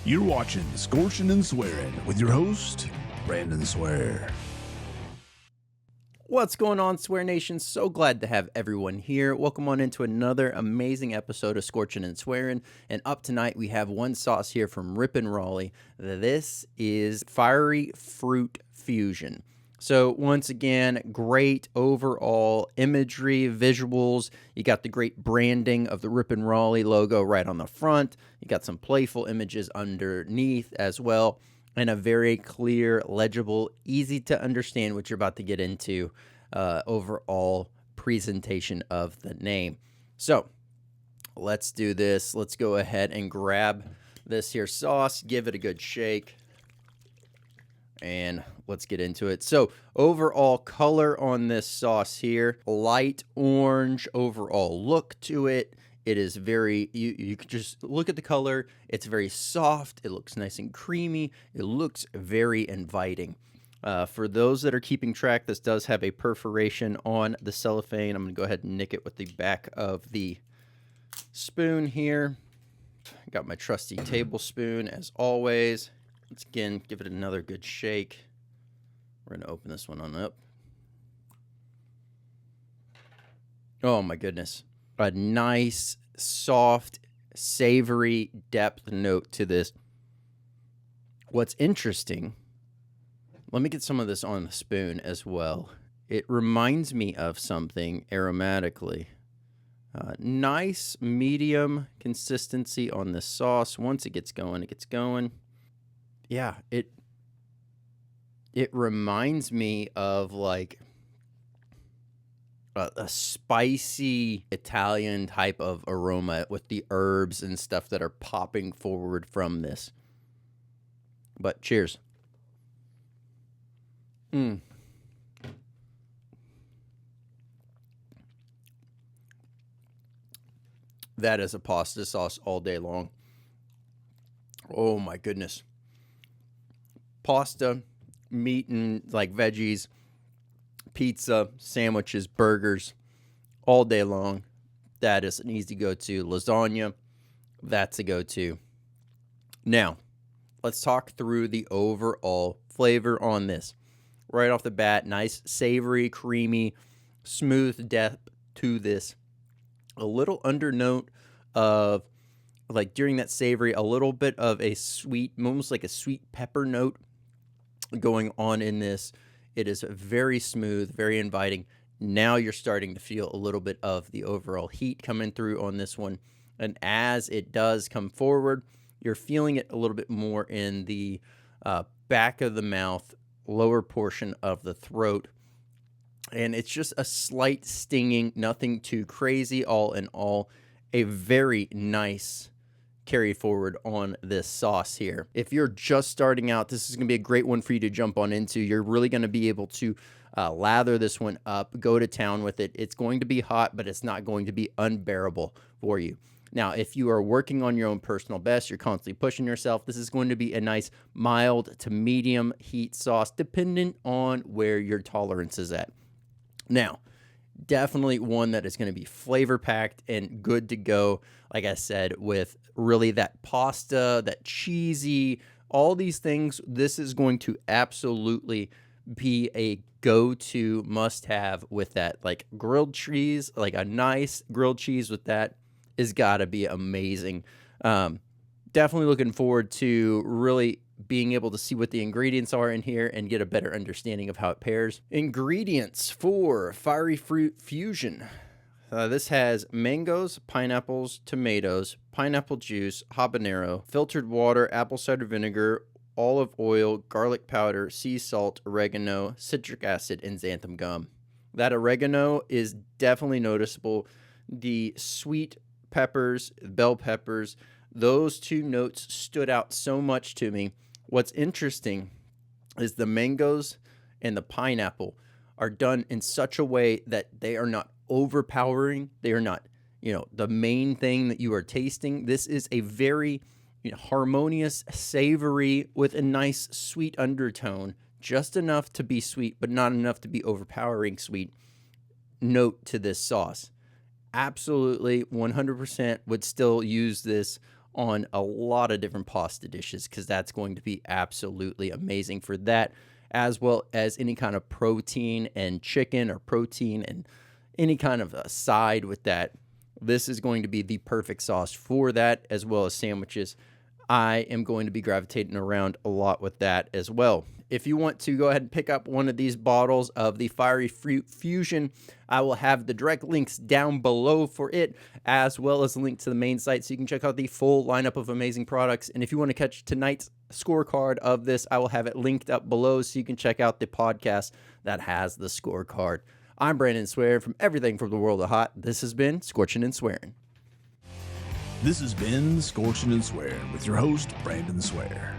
You're watching Scorching and Swearing with your host, Brandon Swear. What's going on, Swear Nation? So glad to have everyone here. Welcome on into another amazing episode of Scorching and Swearing. And up tonight, we have one sauce here from Rippin Rowley. This is Fiery Fruit Fusion. So once again, great overall imagery, visuals. You got the great branding of the Rippin Rowley logo right on the front. You got some playful images underneath as well. And a very clear, legible, easy to understand what you're about to get into overall presentation of the name. So let's do this. Let's go ahead and grab this here sauce, give it a good shake, and let's get into it. So overall color on this sauce here, light orange overall look to it. It is very, you can just look at the color. It's very soft. It looks nice and creamy. It looks very inviting. For those that are keeping track, this does have a perforation on the cellophane. I'm going to go ahead and nick it with the back of the spoon here. Got my trusty tablespoon as always. Let's again give it another good shake. We're going to open this one on up. Oh my goodness. A nice, soft, savory depth note to this. What's interesting, let me get some of this on the spoon as well. It reminds me of something aromatically. Nice, medium consistency on this sauce. Once it gets going, it gets going. Yeah, it reminds me of like a spicy Italian type of aroma with the herbs and stuff that are popping forward from this. But cheers. That is a pasta sauce all day long. Oh my goodness. Pasta, meat and like veggies, pizza, sandwiches, burgers, all day long. That is an easy go-to. Lasagna, that's a go-to. Now, let's talk through the overall flavor on this. Right off the bat, nice, savory, creamy, smooth depth to this. A little undernote of, like during that savory, a little bit of a sweet, almost like a sweet pepper note going on in this. It is very smooth, very inviting. Now you're starting to feel a little bit of the overall heat coming through on this one. And as it does come forward, you're feeling it a little bit more in the back of the mouth, lower portion of the throat. And it's just a slight stinging, nothing too crazy. All in all, a very nice carry forward on this sauce here. If you're just starting out, this is going to be a great one for you to jump on into. You're really going to be able to lather this one up, go to town with it. It's going to be hot, but it's not going to be unbearable for you. Now, if you are working on your own personal best, you're constantly pushing yourself, this is going to be a nice mild to medium heat sauce, dependent on where your tolerance is at. Now, definitely one that is going to be flavor packed and good to go. Like I said, with really that pasta, that cheesy, all these things, this is going to absolutely be a go-to must-have with that. Like grilled cheese, like a nice grilled cheese with that is got to be amazing. Definitely looking forward to really being able to see what the ingredients are in here and get a better understanding of how it pairs. Ingredients for Fiery Fruit Fusion. This has mangoes, pineapples, tomatoes, pineapple juice, habanero, filtered water, apple cider vinegar, olive oil, garlic powder, sea salt, oregano, citric acid, and xanthan gum. That oregano is definitely noticeable. The sweet peppers, bell peppers, those two notes stood out so much to me. What's interesting is the mangoes and the pineapple are done in such a way that they are not overpowering. They are not, the main thing that you are tasting. This is a very harmonious, savory with a nice sweet undertone, just enough to be sweet, but not enough to be overpowering sweet note to this sauce. Absolutely, 100% would still use this on a lot of different pasta dishes because that's going to be absolutely amazing for that, as well as any kind of protein and chicken or protein and any kind of a side with that. This is going to be the perfect sauce for that, as well as sandwiches. I am going to be gravitating around a lot with that as well. If you want to go ahead and pick up one of these bottles of the Fiery Fruit Fusion, I will have the direct links down below for it, as well as a link to the main site so you can check out the full lineup of amazing products. And if you want to catch tonight's scorecard of this, I will have it linked up below so you can check out the podcast that has the scorecard. I'm Brandon Swearing from Everything from the World of Hot. This has been Scorching and Swearing. This has been Scorching and Swearing with your host, Brandon Swear.